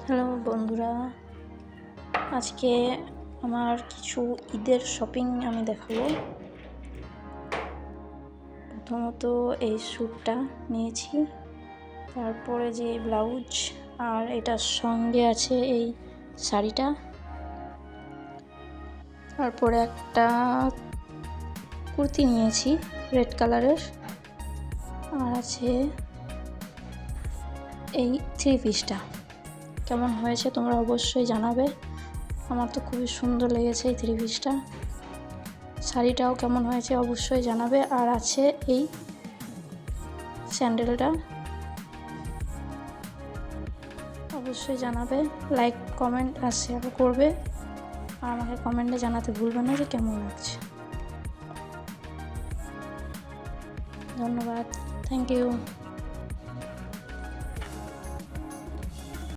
Hello বন্ধুরা, আজকে আমার কিছু ঈদের শপিং আমি দেখাবো। প্রথমত এই স্যুটটা নিয়েছি, তারপরে যে ব্লাউজ, আর এটার সঙ্গে আছে এই শাড়িটা, তারপরে একটা কুর্তি নিয়েছি রেড কালারের, আর আছে এই থ্রি পিসটা। কেমন হয়েছে তোমরা অবশ্যই জানাবে। আমার তো খুবই সুন্দর লেগেছে এই থ্রি পিসটা। শাড়িটাও কেমন হয়েছে অবশ্যই জানাবে। আর আছে এই স্যান্ডেলটা, অবশ্যই জানাবে। লাইক, কমেন্ট আর শেয়ার করবে, আর আমাকে কমেন্টে জানাতে ভুলবে না যে কেমন লাগছে। ধন্যবাদ, থ্যাংক ইউ।